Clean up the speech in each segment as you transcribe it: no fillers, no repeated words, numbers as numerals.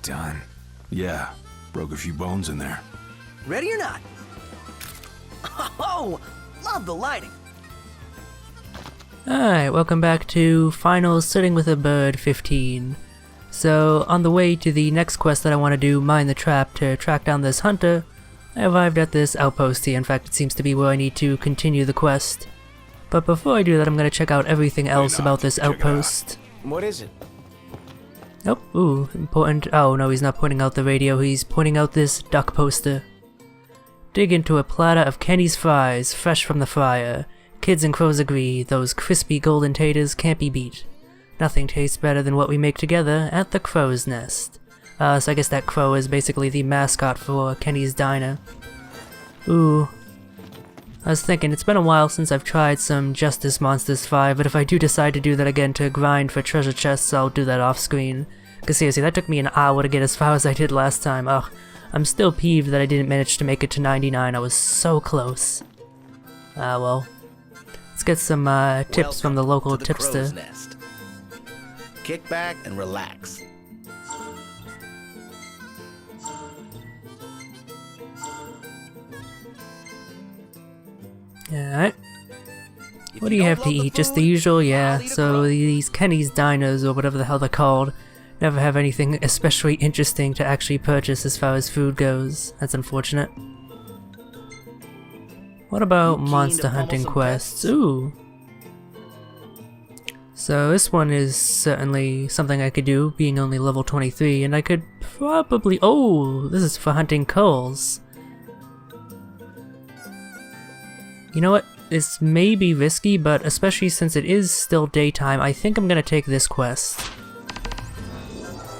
done? Yeah, broke a few bones in there. Ready or not? Oh, love the lighting. Alright, welcome back to Final Sitting with a Bird 15. So, on the way to the next quest that I want to do, Mine the Trap, to track down this hunter, I arrived at this outpost here. In fact, it seems to be where I need to continue the quest. But before I do that, I'm going to check out everything else about this outpost. What is it? Oh, ooh, important. Oh no, he's not pointing out the radio, he's pointing out this duck poster. Dig into a platter of Kenny's fries, fresh from the fryer. Kids and crows agree, those crispy golden taters can't be beat. Nothing tastes better than what we make together at the Crow's Nest. So I guess that crow is basically the mascot for Kenny's Diner. Ooh. I was thinking, it's been a while since I've tried some Justice Monsters 5, but if I do decide to do that again to grind for treasure chests, I'll do that off screen. Cause seriously, that took me an hour to get as far as I did last time. Ugh, I'm still peeved that I didn't manage to make it to 99, I was so close. Ah well. Let's get some tips from the local tipster. Nest. Kick back and relax. Alright. What do you have to eat? Just the usual? Yeah, so these Kenny's Diners, or whatever the hell they're called, never have anything especially interesting to actually purchase as far as food goes. That's unfortunate. What about monster hunting quests? Ooh. So this one is certainly something I could do, being only level 23, and I could probably... Oh, this is for hunting culls. You know what? This may be risky, but especially since it is still daytime, I think I'm gonna take this quest.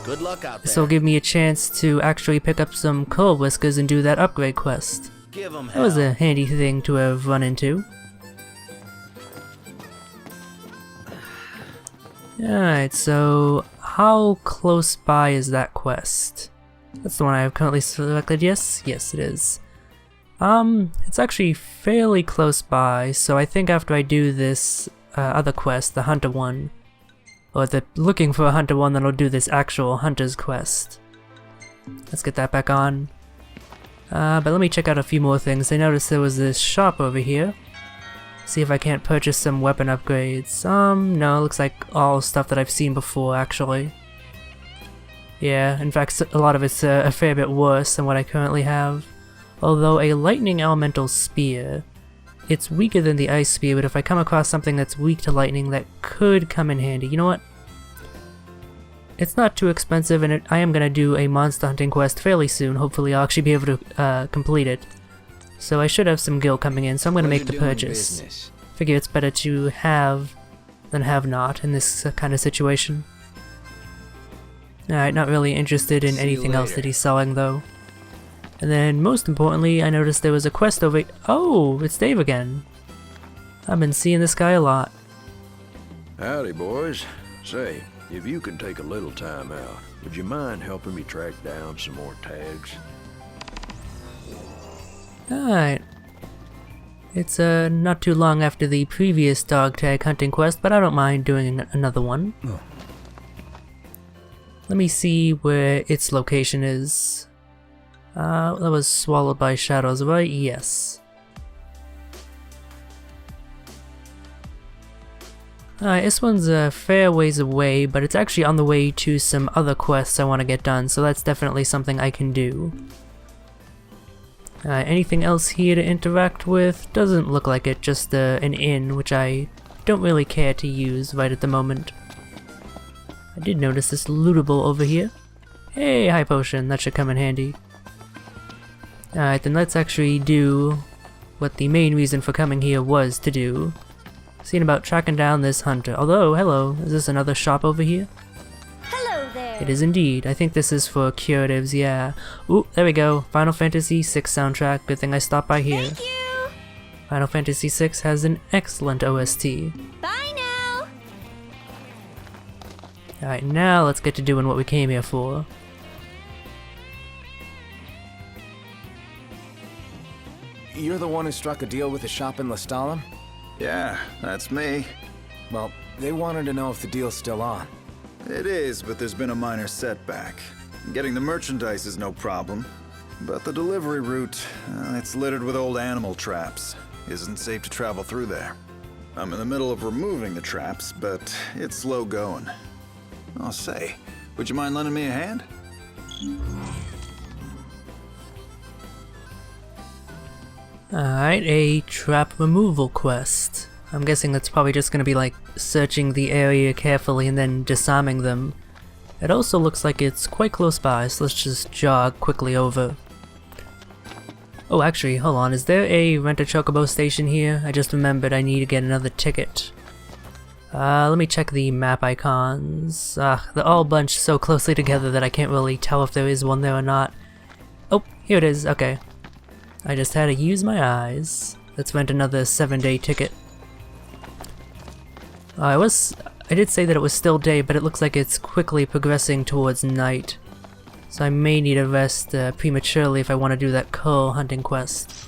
Good luck out there. This will give me a chance to actually pick up some cull whiskers and do that upgrade quest. Give 'em That was hell. a handy thing to have run into. Alright, so how close by is that quest? That's the one I have currently selected, yes? Yes, it is. It's actually fairly close by, so I think after I do this other quest, the hunter one, or the looking for a hunter one, then I'll do this actual hunter's quest. Let's get that back on. But let me check out a few more things. I noticed there was this shop over here. See if I can't purchase some weapon upgrades. No, it looks like all stuff that I've seen before, actually. Yeah, in fact, a lot of it's a fair bit worse than what I currently have. Although a lightning elemental spear, it's weaker than the ice spear, but if I come across something that's weak to lightning, that could come in handy. You know what? It's not too expensive, and I am gonna do a monster hunting quest fairly soon. Hopefully I'll actually be able to complete it. So I should have some gil coming in, so I'm gonna make the purchase. Figure it's better to have than have not in this kind of situation. Alright, not really interested in anything else that he's selling though. And then, most importantly, I noticed there was a quest over... Oh, it's Dave again. I've been seeing this guy a lot. Howdy, boys. Say, if you can take a little time out, would you mind helping me track down some more tags? Alright. It's not too long after the previous dog tag hunting quest, but I don't mind doing another one. Oh. Let me see where its location is. That was swallowed by shadows, right? Yes. Alright, this one's a fair ways away, but it's actually on the way to some other quests I want to get done, so that's definitely something I can do. Anything else here to interact with? Doesn't look like it, just an inn, which I don't really care to use right at the moment. I did notice this lootable over here. Hey, high potion, that should come in handy. Alright, then let's actually do what the main reason for coming here was to do. Seeing about tracking down this hunter. Although, hello, is this another shop over here? Hello there. It is indeed. I think this is for curatives, yeah. Ooh, there we go. Final Fantasy VI soundtrack. Good thing I stopped by here. Thank you. Final Fantasy VI has an excellent OST. Bye now. Alright, now let's get to doing what we came here for. You're the one who struck a deal with the shop in Lestalem? Yeah, that's me. Well, they wanted to know if the deal's still on. It is, but there's been a minor setback. Getting the merchandise is no problem. But the delivery route, it's littered with old animal traps. Isn't safe to travel through there. I'm in the middle of removing the traps, but it's slow going. Oh, say, would you mind lending me a hand? Alright, a trap removal quest. I'm guessing that's probably just gonna be like searching the area carefully and then disarming them. It also looks like it's quite close by, so let's just jog quickly over. Oh, actually, hold on, is there a Rent-A-Chocobo station here? I just remembered I need to get another ticket. Let me check the map icons. They're all bunched so closely together that I can't really tell if there is one there or not. Oh, here it is, okay. I just had to use my eyes. Let's rent another 7-day ticket. I did say that it was still day, but it looks like it's quickly progressing towards night. So I may need a rest prematurely if I want to do that coal hunting quest.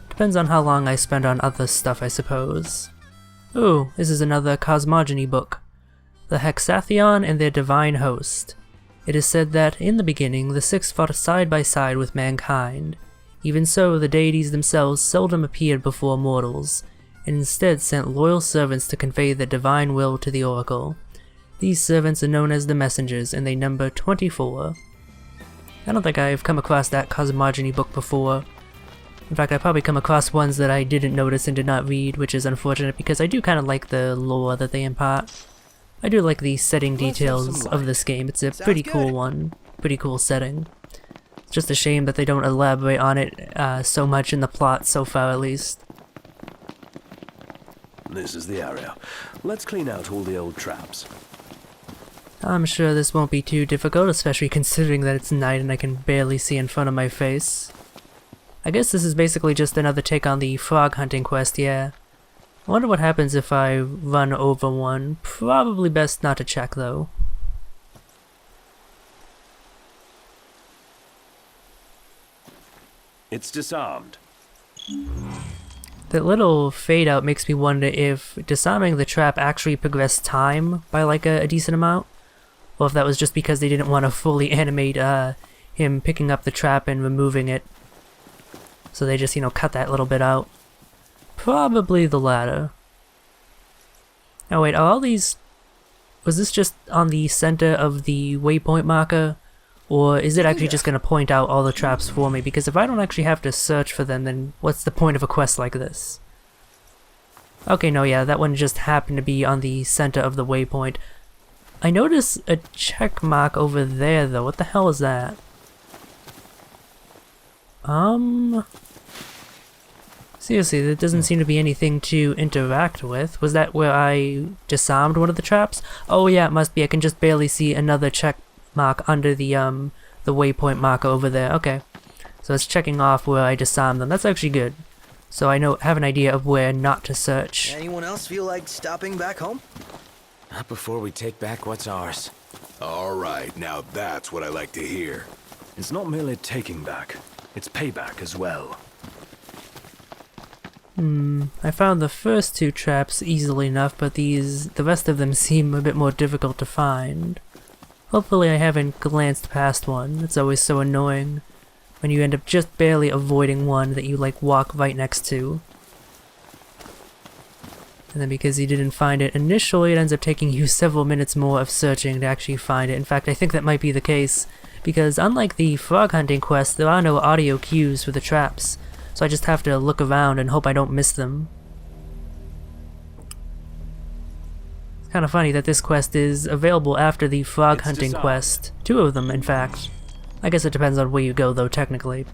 Depends on how long I spend on other stuff, I suppose. Ooh, this is another cosmogony book. The Hexathion and their divine host. It is said that, in the beginning, the six fought side by side with mankind. Even so, the deities themselves seldom appeared before mortals, and instead sent loyal servants to convey the divine will to the oracle. These servants are known as the messengers, and they number 24. I don't think I've come across that cosmogony book before. In fact, I've probably come across ones that I didn't notice and did not read, which is unfortunate because I do kind of like the lore that they impart. I do like the setting details of this game. It's a pretty cool one. Pretty cool setting. It's just a shame that they don't elaborate on it so much in the plot so far, at least. This is the area. Let's clean out all the old traps. I'm sure this won't be too difficult, especially considering that it's night and I can barely see in front of my face. I guess this is basically just another take on the frog hunting quest, yeah. I wonder what happens if I run over one. Probably best not to check, though. It's disarmed. That little fade out makes me wonder if disarming the trap actually progressed time by like a decent amount. Or if that was just because they didn't want to fully animate him picking up the trap and removing it. So they just, cut that little bit out. Probably the latter. Oh wait, are all these... Was this just on the center of the waypoint marker? Or is it actually just going to point out all the traps for me? Because if I don't actually have to search for them, then what's the point of a quest like this? Okay, no, yeah, that one just happened to be on the center of the waypoint. I notice a check mark over there, though. What the hell is that? Seriously, there doesn't seem to be anything to interact with. Was that where I disarmed one of the traps? Oh yeah, it must be. I can just barely see another check mark under the waypoint marker over there. Okay. So it's checking off where I disarmed them. That's actually good. So I have an idea of where not to search. Anyone else feel like stopping back home? Not before we take back what's ours. All right, now that's what I like to hear. It's not merely taking back, it's payback as well. I found the first two traps easily enough, but the rest of them seem a bit more difficult to find. Hopefully I haven't glanced past one. It's always so annoying when you end up just barely avoiding one that you walk right next to. And then because you didn't find it initially, it ends up taking you several minutes more of searching to actually find it. In fact, I think that might be the case, because unlike the frog hunting quest, there are no audio cues for the traps, so I just have to look around and hope I don't miss them. It's kind of funny that this quest is available after the frog hunting quest. 2 of them, in fact. I guess it depends on where you go, though, technically.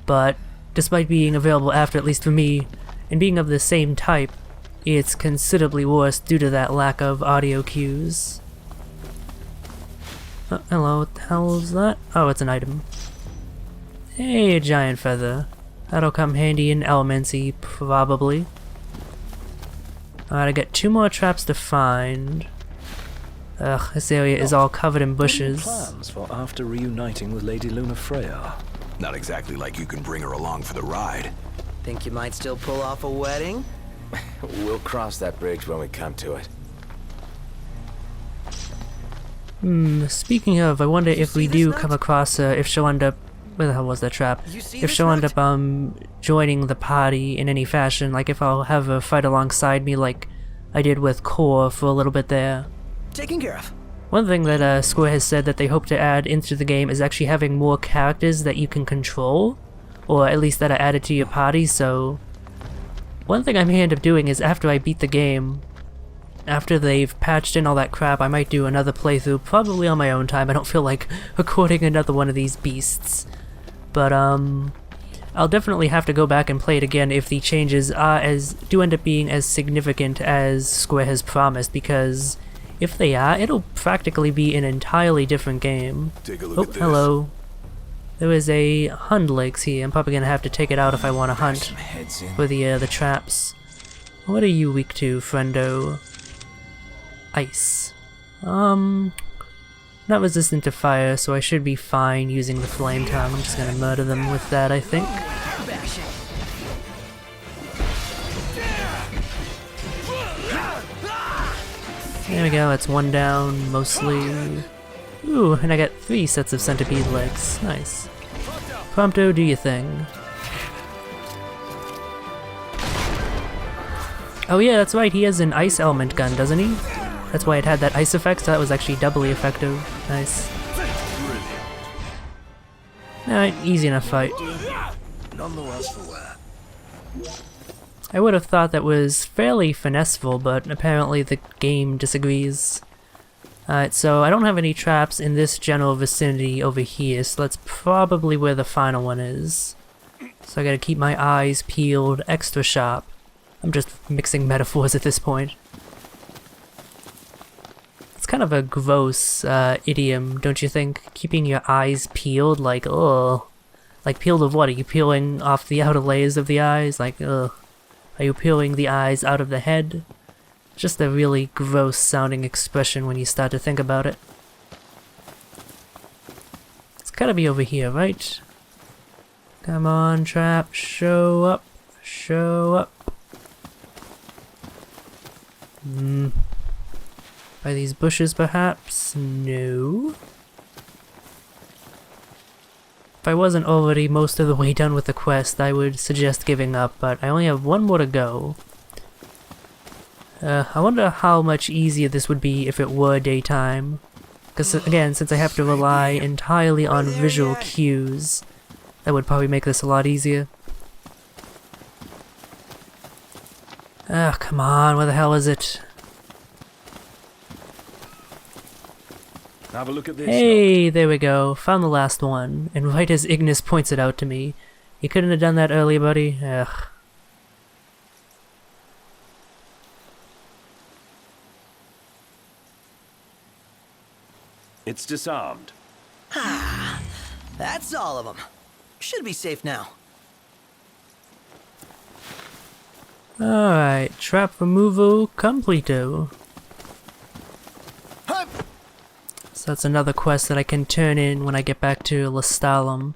But, despite being available after, at least for me, and being of the same type, it's considerably worse due to that lack of audio cues. Oh, hello, what the hell is that? Oh, it's an item. Hey, a giant feather. That'll come handy in Elemency, probably. Alright, I got 2 more traps to find. Ugh, this area is all covered in bushes. Plans for after reuniting with Lady Luna Freya? Not exactly like you can bring her along for the ride. Think you might still pull off a wedding? We'll cross that bridge when we come to it. Speaking of, I wonder if we do come across her, if she'll end up... Where the hell was that trap? If she'll end up, joining the party in any fashion, like if I'll have her fight alongside me like I did with Core for a little bit there. Taken care of. One thing that Square has said that they hope to add into the game is actually having more characters that you can control, or at least that are added to your party, so... One thing I may end up doing is after I beat the game, after they've patched in all that crap, I might do another playthrough, probably on my own time. I don't feel like recording another one of these beasts. But, I'll definitely have to go back and play it again if the changes do end up being as significant as Square has promised, because if they are, it'll practically be an entirely different game. Take a look at this. Hello. There is a Hundlegs here. I'm probably gonna have to take it out if I want to hunt for the traps. What are you weak to, friendo? Ice. Not resistant to fire, so I should be fine using the flame tongue. I'm just gonna murder them with that, I think. There we go, that's one down, mostly. Ooh, and I got 3 sets of centipede legs. Nice. Prompto, do your thing. Oh yeah, that's right, he has an ice element gun, doesn't he? That's why it had that ice effect, so that was actually doubly effective. Nice. Alright, easy enough fight. None the worse for wear. I would have thought that was fairly finesseful, but apparently the game disagrees. Alright, so I don't have any traps in this general vicinity over here, so that's probably where the final one is. So I gotta keep my eyes peeled extra sharp. I'm just mixing metaphors at this point. It's kind of a gross idiom, don't you think? Keeping your eyes peeled, like, ugh. Like, peeled of what? Are you peeling off the outer layers of the eyes? Like, ugh. Are you peeling the eyes out of the head? Just a really gross sounding expression when you start to think about it. It's gotta be over here, right? Come on, trap, show up, show up. By these bushes, perhaps? No. If I wasn't already most of the way done with the quest, I would suggest giving up, but I only have one more to go. I wonder how much easier this would be if it were daytime. Because, again, since I have to rely entirely on visual cues, that would probably make this a lot easier. Ah, come on, where the hell is it? Have a look at this. Hey, there we go. Found the last one. And right as Ignis points it out to me. You couldn't have done that earlier, buddy? Ugh. It's disarmed. Ah, that's all of them. Should be safe now. Alright, trap removal completo. So that's another quest that I can turn in when I get back to Lestalem.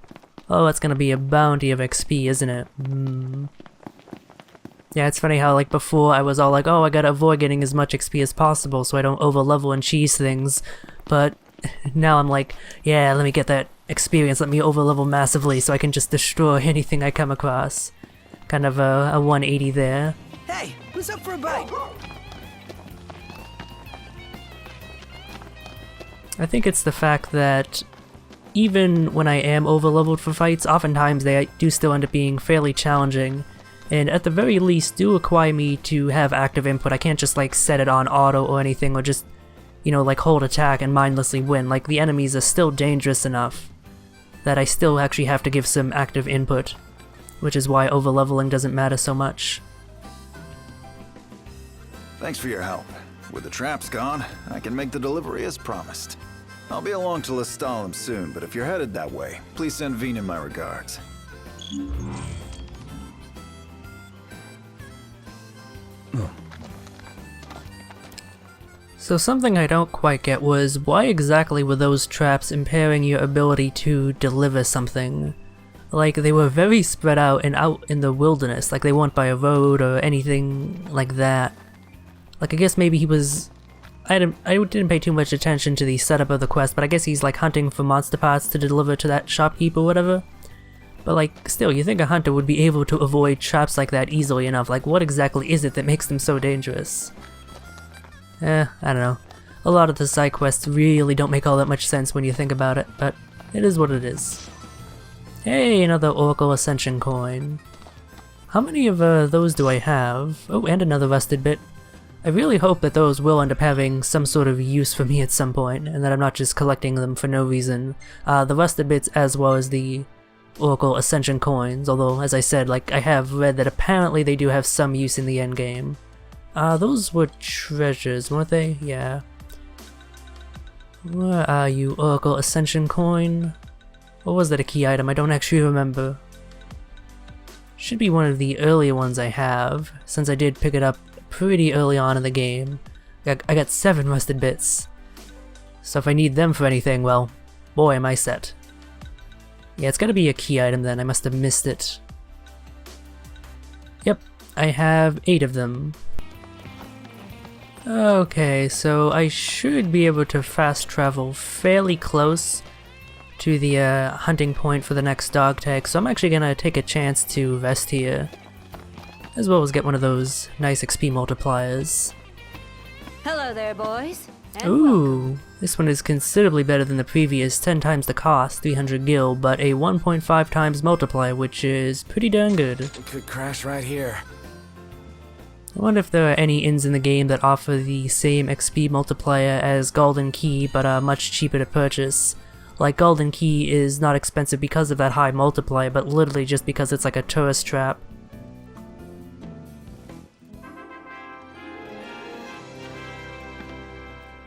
Oh, that's gonna be a bounty of XP, isn't it? Yeah, it's funny how, like, before I was all like, oh, I gotta avoid getting as much XP as possible so I don't overlevel and cheese things. But now I'm like, yeah, let me get that experience, let me overlevel massively so I can just destroy anything I come across. Kind of a 180 there. Hey, who's up for a bite? I think it's the fact that even when I am overleveled for fights, oftentimes they do still end up being fairly challenging, and at the very least do require me to have active input. I can't just like set it on auto or anything, or just, you know, like hold attack and mindlessly win. Like, the enemies are still dangerous enough that I still actually have to give some active input, which is why overleveling doesn't matter so much. Thanks for your help. With the traps gone, I can make the delivery as promised. I'll be along to Lestalem soon, but if you're headed that way, please send Vina my regards. So something I don't quite get was, why exactly were those traps impairing your ability to deliver something? Like, they were very spread out and out in the wilderness, like they weren't by a road or anything like that. Like, I guess maybe he was I didn't pay too much attention to the setup of the quest, but I guess he's like hunting for monster parts to deliver to that shopkeep or whatever. But like, still, you think a hunter would be able to avoid traps like that easily enough. Like, what exactly is it that makes them so dangerous? I don't know. A lot of the side quests really don't make all that much sense when you think about it, but it is what it is. Hey, another Oracle Ascension coin. How many of those do I have? Oh, and another rusted bit. I really hope that those will end up having some sort of use for me at some point, and that I'm not just collecting them for no reason. The rusted bits as well as the Oracle Ascension coins, although, as I said, like, I have read that apparently they do have some use in the endgame. Those were treasures, weren't they? Yeah. Where are you, Oracle Ascension coin? Or was that a key item? I don't actually remember. Should be one of the earlier ones I have, since I did pick it up pretty early on in the game. I got 7 rusted bits. So if I need them for anything, well, boy am I set. Yeah, it's gotta be a key item then, I must have missed it. Yep, I have 8 of them. Okay, so I should be able to fast travel fairly close to the hunting point for the next dog tag, so I'm actually gonna take a chance to rest here. As well as get one of those nice XP multipliers. Hello there, boys. And Ooh, this one is considerably better than the previous, 10 times the cost, 300 gil, but a 1.5 times multiplier, which is pretty darn good. It could crash right here. I wonder if there are any inns in the game that offer the same XP multiplier as Golden Key, but much cheaper to purchase. Like, Golden Key is not expensive because of that high multiplier, but literally just because it's like a tourist trap.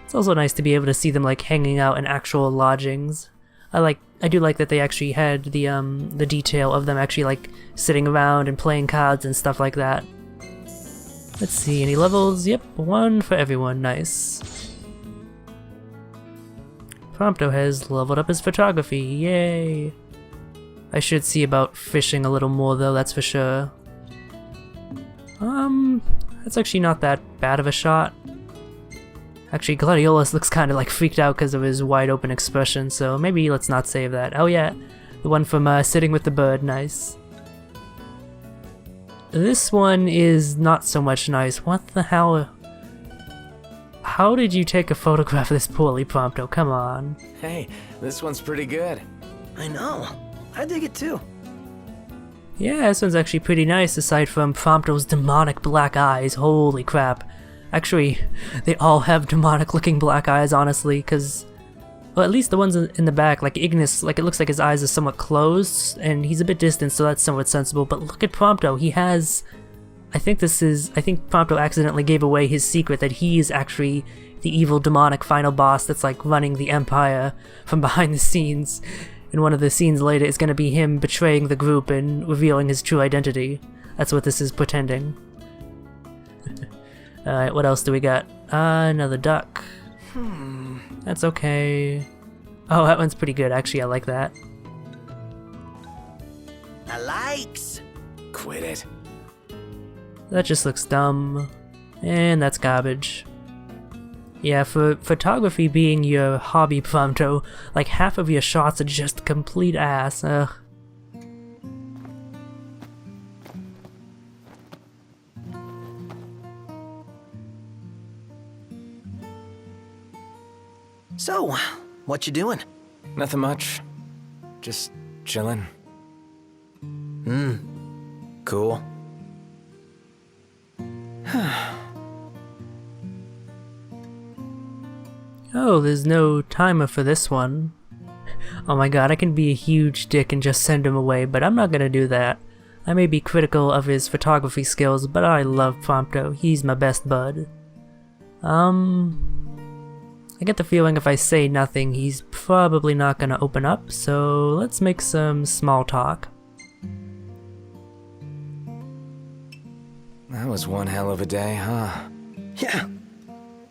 It's also nice to be able to see them like hanging out in actual lodgings. I do like that they actually had the detail of them actually like sitting around and playing cards and stuff like that. Let's see, any levels? Yep, 1 for everyone, nice. Prompto has leveled up his photography, yay! I should see about fishing a little more though, that's for sure. That's actually not that bad of a shot. Actually, Gladiolus looks kind of like freaked out because of his wide open expression, so maybe let's not save that. Oh yeah, the one from Sitting with the Bird, nice. This one is not so much nice. What the hell? How did you take a photograph of this poorly, Prompto? Come on. Hey, this one's pretty good. I know. I dig it too. Yeah, this one's actually pretty nice, aside from Prompto's demonic black eyes. Holy crap. Actually, they all have demonic looking black eyes, honestly, because, well, at least the ones in the back, like Ignis, like it looks like his eyes are somewhat closed, and he's a bit distant, so that's somewhat sensible, but look at Prompto, he has, I think Prompto accidentally gave away his secret that he is actually the evil demonic final boss that's like running the Empire from behind the scenes. And one of the scenes later is going to be him betraying the group and revealing his true identity. That's what this is pretending. Alright, what else do we got? Another duck. That's okay. Oh, that one's pretty good, actually, I like that. I likes. Quit it. That just looks dumb. And that's garbage. Yeah, for photography being your hobby, Prompto, like half of your shots are just complete ass, ugh. So, what you doing? Nothing much. Just chilling. Cool. Oh, there's no timer for this one. Oh my god, I can be a huge dick and just send him away, but I'm not gonna do that. I may be critical of his photography skills, but I love Prompto. He's my best bud. I get the feeling if I say nothing, he's probably not gonna open up, so let's make some small talk. That was one hell of a day, huh? Yeah,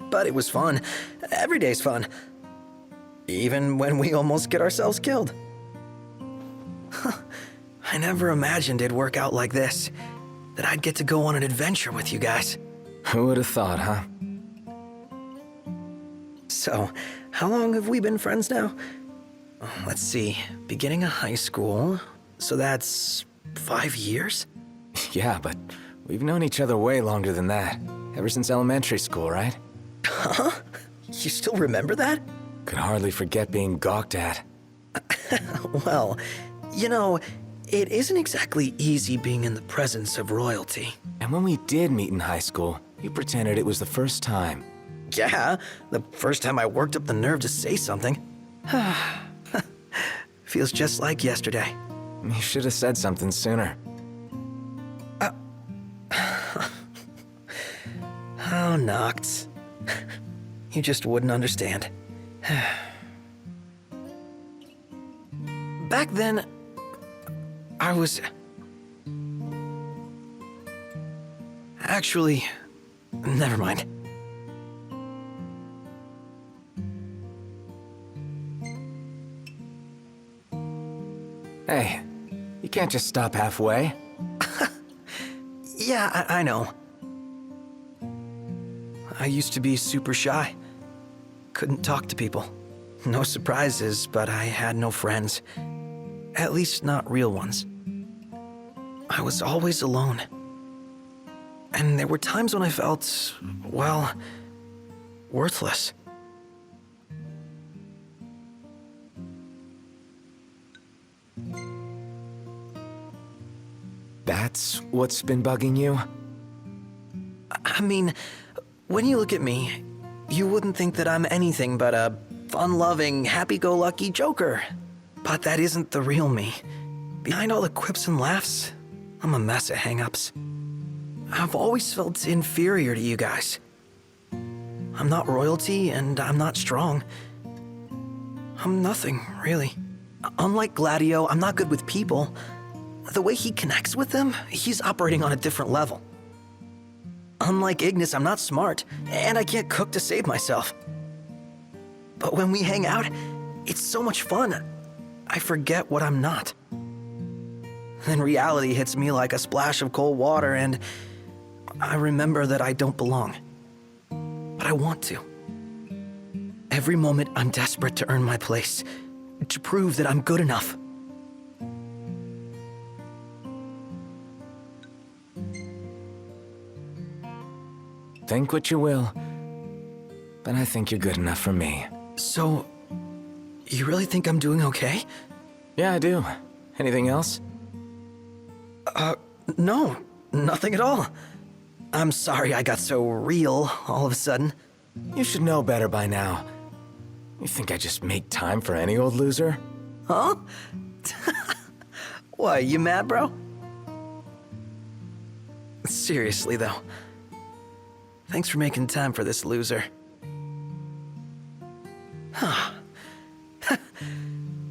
but it was fun. Every day's fun. Even when we almost get ourselves killed. I never imagined it'd work out like this. That I'd get to go on an adventure with you guys. Who would have thought, huh? So, how long have we been friends now? Let's see, beginning of high school, so that's 5 years? Yeah, but we've known each other way longer than that. Ever since elementary school, right? Huh? You still remember that? Could hardly forget being gawked at. Well, you know, it isn't exactly easy being in the presence of royalty. And when we did meet in high school, you pretended it was the first time. Yeah, the first time I worked up the nerve to say something. Feels just like yesterday. You should have said something sooner. Oh, Noct. You just wouldn't understand. Back then, I was... Actually, never mind. Hey, you can't just stop halfway. Yeah, I know. I used to be super shy. Couldn't talk to people. No surprises, but I had no friends. At least not real ones. I was always alone. And there were times when I felt, well, worthless. That's what's been bugging you? I mean, when you look at me, you wouldn't think that I'm anything but a fun-loving, happy-go-lucky joker. But that isn't the real me. Behind all the quips and laughs, I'm a mess of hang-ups. I've always felt inferior to you guys. I'm not royalty, and I'm not strong. I'm nothing, really. Unlike Gladio, I'm not good with people. The way he connects with them, he's operating on a different level. Unlike Ignis, I'm not smart, and I can't cook to save myself. But when we hang out, it's so much fun. I forget what I'm not. Then reality hits me like a splash of cold water, and I remember that I don't belong. But I want to. Every moment, I'm desperate to earn my place, to prove that I'm good enough. Think what you will, but I think you're good enough for me. So, you really think I'm doing okay? Yeah, I do. Anything else? No, nothing at all. I'm sorry I got so real all of a sudden. You should know better by now. You think I just make time for any old loser? Huh? Why, you mad, bro? Seriously, though. Thanks for making time for this loser.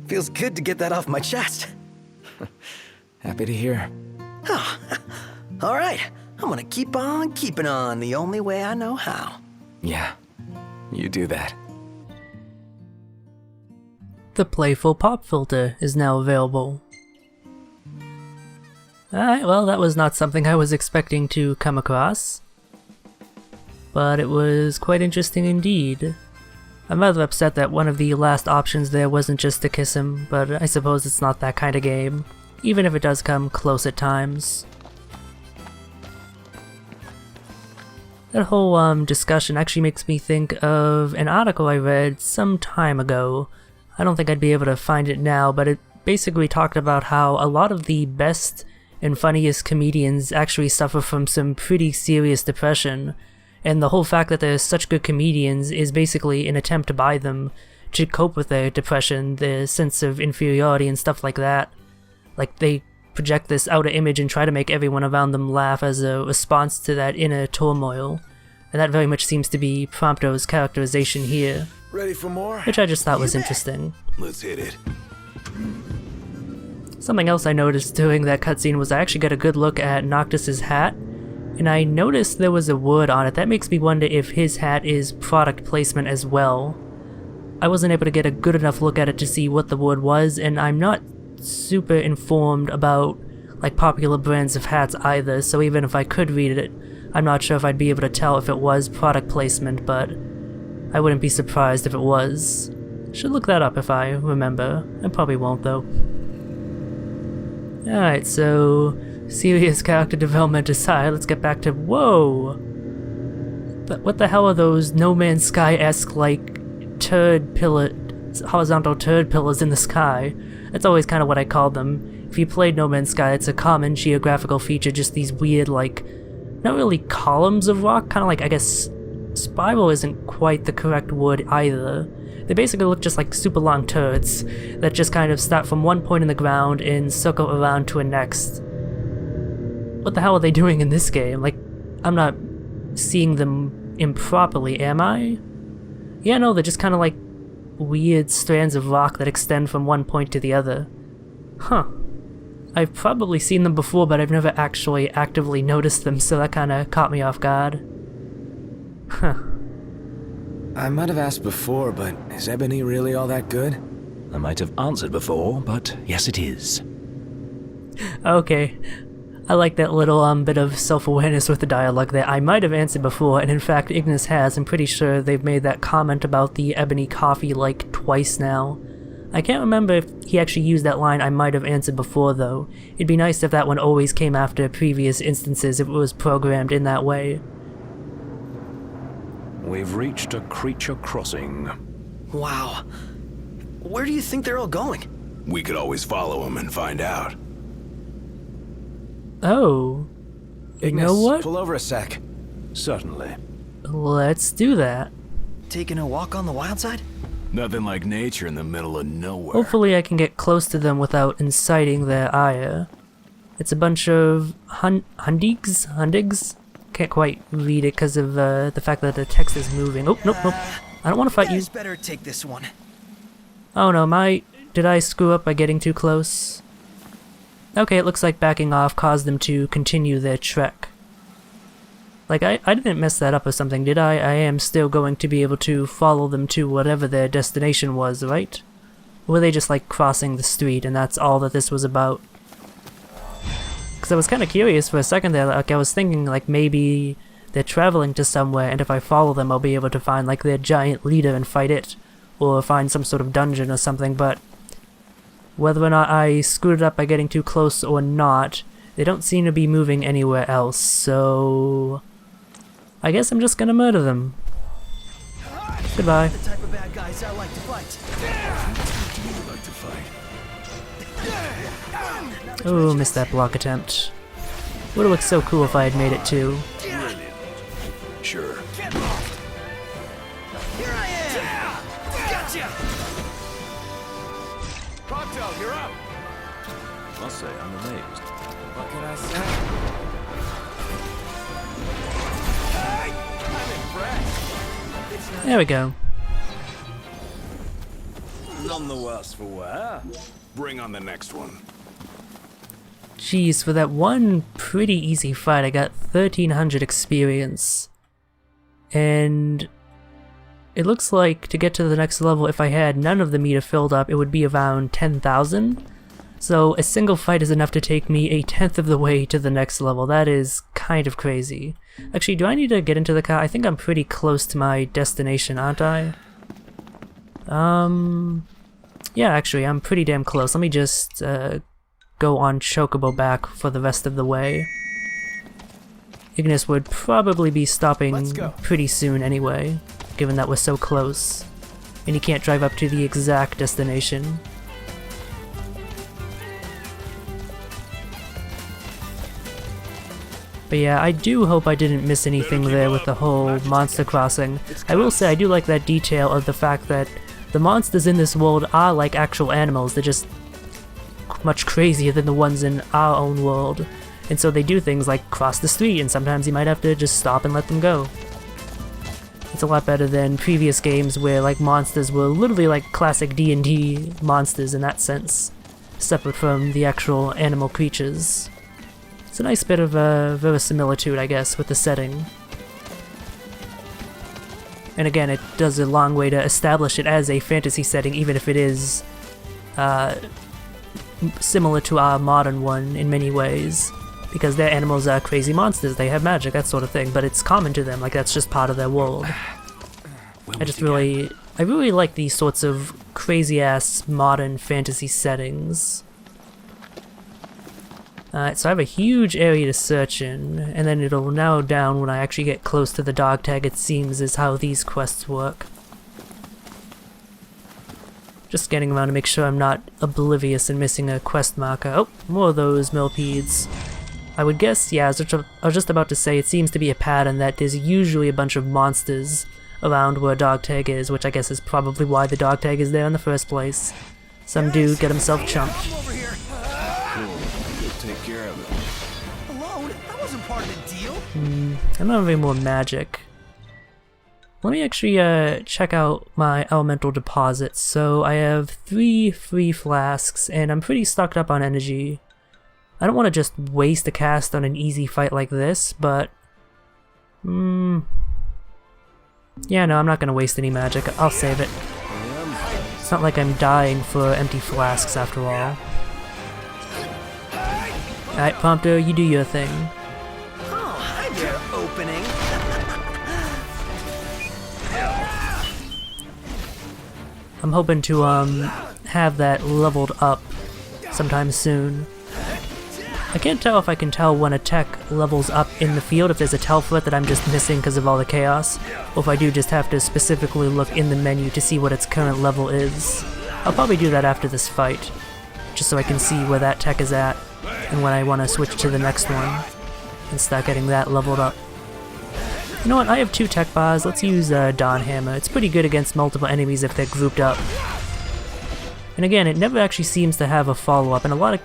Feels good to get that off my chest. Happy to hear. All right, I'm gonna keep on keeping on the only way I know how. Yeah, you do that. The Playful Pop filter is now available. Alright, well that was not something I was expecting to come across. But it was quite interesting indeed. I'm rather upset that one of the last options there wasn't just to kiss him, but I suppose it's not that kind of game, even if it does come close at times. That whole discussion actually makes me think of an article I read some time ago. I don't think I'd be able to find it now, but it basically talked about how a lot of the best and funniest comedians actually suffer from some pretty serious depression. And the whole fact that they're such good comedians is basically an attempt by them to cope with their depression, their sense of inferiority and stuff like that. Like, they project this outer image and try to make everyone around them laugh as a response to that inner turmoil. And that very much seems to be Prompto's characterization here. Ready for more? Which I just thought was interesting. Let's hit it. Something else I noticed during that cutscene was I actually got a good look at Noctis's hat. And I noticed there was a word on it. That makes me wonder if his hat is product placement as well. I wasn't able to get a good enough look at it to see what the word was, and I'm not super informed about like popular brands of hats either, so even if I could read it, I'm not sure if I'd be able to tell if it was product placement, but I wouldn't be surprised if it was. Should look that up if I remember. I probably won't though. Alright, so serious character development aside, let's get back to whoa! But what the hell are those No Man's Sky-esque like horizontal turd pillars in the sky? That's always kind of what I called them. If you played No Man's Sky, it's a common geographical feature, just these weird like, not really columns of rock, kind of like, I guess spiral isn't quite the correct word either. They basically look just like super long turrets that just kind of start from one point in the ground and circle around to a next. What the hell are they doing in this game? Like, I'm not seeing them improperly, am I? Yeah, no, they're just kind of like weird strands of rock that extend from one point to the other. Huh. I've probably seen them before, but I've never actually actively noticed them, so that kind of caught me off guard. Huh. I might have asked before, but is ebony really all that good? I might have answered before, but yes, it is. Okay. I like that little bit of self-awareness with the dialogue there. I might have answered before, and in fact Ignis has. I'm pretty sure they've made that comment about the ebony coffee like twice now. I can't remember if he actually used that line "I might have answered before" though. It'd be nice if that one always came after previous instances if it was programmed in that way. We've reached a creature crossing. Wow. Where do you think they're all going? We could always follow him and find out. Oh. You Ignis, know what? pull over a sec. Certainly. Let's do that. Taking a walk on the wild side? Nothing like nature in the middle of nowhere. Hopefully I can get close to them without inciting their ire. It's a bunch of hundigs? Can't quite read it because of the fact that the text is moving. Oh, nope. I don't want to fight you. You guys better take this one. Oh no, did I screw up by getting too close? Okay, it looks like backing off caused them to continue their trek. Like, I didn't mess that up or something, did I? I am still going to be able to follow them to whatever their destination was, right? Or were they just, like, crossing the street and that's all that this was about? Because I was kind of curious for a second there, like, I was thinking, like, maybe they're traveling to somewhere and if I follow them I'll be able to find, like, their giant leader and fight it. Or find some sort of dungeon or something, but whether or not I screwed it up by getting too close or not, they don't seem to be moving anywhere else, so I guess I'm just gonna murder them. Goodbye. The type of bad guys I like to fight. Oh, missed that block attempt. Would've looked so cool if I had made it too. Sure. Here I am! Gotcha! Prompto, you're up. Must say, I'm amazed. What can I say? There we go. None the worse for wear. Bring on the next one. Jeez, for that one pretty easy fight I got 1300 experience. And it looks like to get to the next level, if I had none of the meter filled up, it would be around 10,000. So a single fight is enough to take me a tenth of the way to the next level. That is kind of crazy. Actually, do I need to get into the car? I think I'm pretty close to my destination, aren't I? Yeah, actually, I'm pretty damn close. Let me just go on Chocobo back for the rest of the way. Ignis would probably be stopping pretty soon anyway, given that we're so close. And he can't drive up to the exact destination. But yeah, I do hope I didn't miss anything there with the whole monster crossing. I will say I do like that detail of the fact that the monsters in this world are like actual animals. They're just much crazier than the ones in our own world. And so they do things like cross the street, and sometimes you might have to just stop and let them go. It's a lot better than previous games where like monsters were literally like classic D&D monsters in that sense, separate from the actual animal creatures. It's a nice bit of verisimilitude, I guess, with the setting. And again, it does a long way to establish it as a fantasy setting, even if it is similar to our modern one in many ways. Because their animals are crazy monsters, they have magic, that sort of thing, but it's common to them, like that's just part of their world. I really like these sorts of crazy-ass modern fantasy settings. Alright, so I have a huge area to search in, and then it'll narrow down when I actually get close to the dog tag, it seems, is how these quests work. Just getting around to make sure I'm not oblivious and missing a quest marker. Oh, more of those millipedes. I would guess, yeah, I was just about to say, it seems to be a pattern that there's usually a bunch of monsters around where a dog tag is, which I guess is probably why the dog tag is there in the first place. Some dude get himself chumped. Take care of it. Alone? That wasn't part of the deal. I don't have any more magic. Let me actually check out my elemental deposits. So I have 3 free flasks, and I'm pretty stocked up on energy. I don't want to just waste a cast on an easy fight like this, but... yeah, no, I'm not going to waste any magic. I'll save it. It's not like I'm dying for empty flasks after all. Alright, Prompto, you do your thing. Oh, hi there, opening. I'm hoping to have that leveled up sometime soon. I can't tell if I can tell when a tech levels up in the field, if there's a tell for it that I'm just missing because of all the chaos, or if I do just have to specifically look in the menu to see what its current level is. I'll probably do that after this fight, just so I can see where that tech is at, and when I want to switch to the next one, and start getting that leveled up. You know what, I have 2 tech bars, let's use Dawn Hammer. It's pretty good against multiple enemies if they're grouped up. And again, it never actually seems to have a follow-up. In a lot of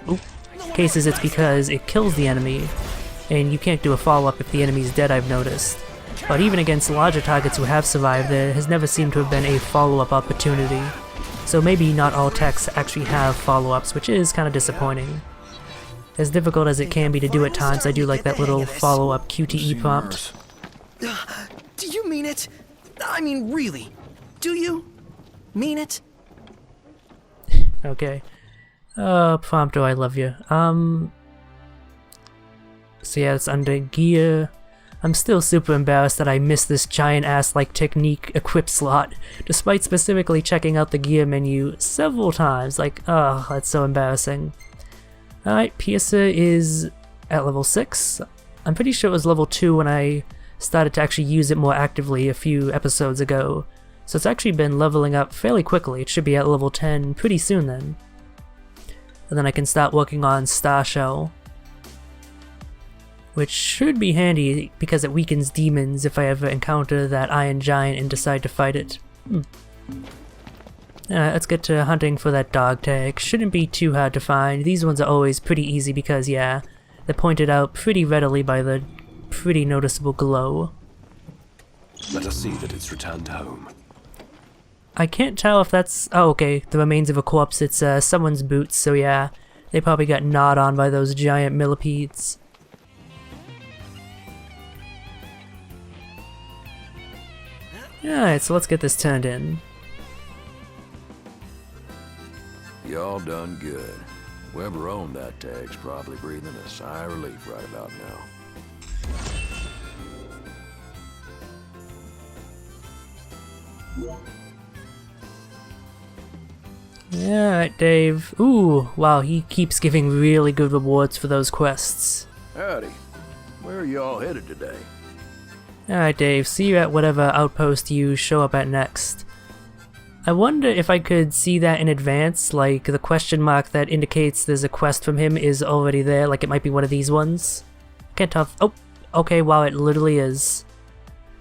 cases it's because it kills the enemy, and you can't do a follow-up if the enemy's dead, I've noticed. But even against larger targets who have survived, there has never seemed to have been a follow-up opportunity. So maybe not all techs actually have follow-ups, which is kind of disappointing. As difficult as it can be to do at times, I do like that little follow-up QTE prompt. Do you mean it? I mean, really? Do you mean it? Okay. Prompto, I love you. So yeah, it's under gear. I'm still super embarrassed that I missed this giant ass-like technique equip slot, despite specifically checking out the gear menu several times. Like, oh, that's so embarrassing. Alright, Piercer is at level 6. I'm pretty sure it was level 2 when I started to actually use it more actively a few episodes ago. So it's actually been leveling up fairly quickly. It should be at level 10 pretty soon then. And then I can start working on Star Shell, which should be handy because it weakens demons if I ever encounter that Iron Giant and decide to fight it. Let's get to hunting for that dog tag. Shouldn't be too hard to find. These ones are always pretty easy because, yeah, they're pointed out pretty readily by the pretty noticeable glow. Let us see that it's returned home. I can't tell if that's... oh, okay, the remains of a corpse. It's someone's boots, so yeah, they probably got gnawed on by those giant millipedes. Alright, so let's get this turned in. Y'all done good. Whoever owned that tag's probably breathing a sigh of relief right about now. Alright, Dave. Ooh, wow, he keeps giving really good rewards for those quests. Howdy. Where are y'all headed today? Alright, Dave, see you at whatever outpost you show up at next. I wonder if I could see that in advance, like the question mark that indicates there's a quest from him is already there, like it might be one of these ones. Can't tell if... oh, okay, wow, it literally is.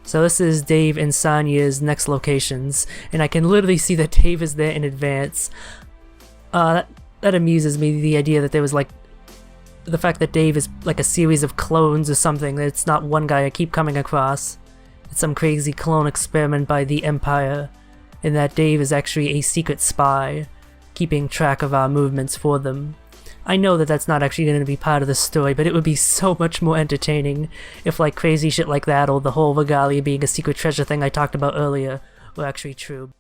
So this is Dave and Sonya's next locations, and I can literally see that Dave is there in advance. That amuses me, the idea that there was like... the fact that Dave is like a series of clones or something, it's not one guy I keep coming across. It's some crazy clone experiment by the Empire, and that Dave is actually a secret spy, keeping track of our movements for them. I know that that's not actually going to be part of the story, but it would be so much more entertaining if like crazy shit like that or the whole Regalia being a secret treasure thing I talked about earlier were actually true.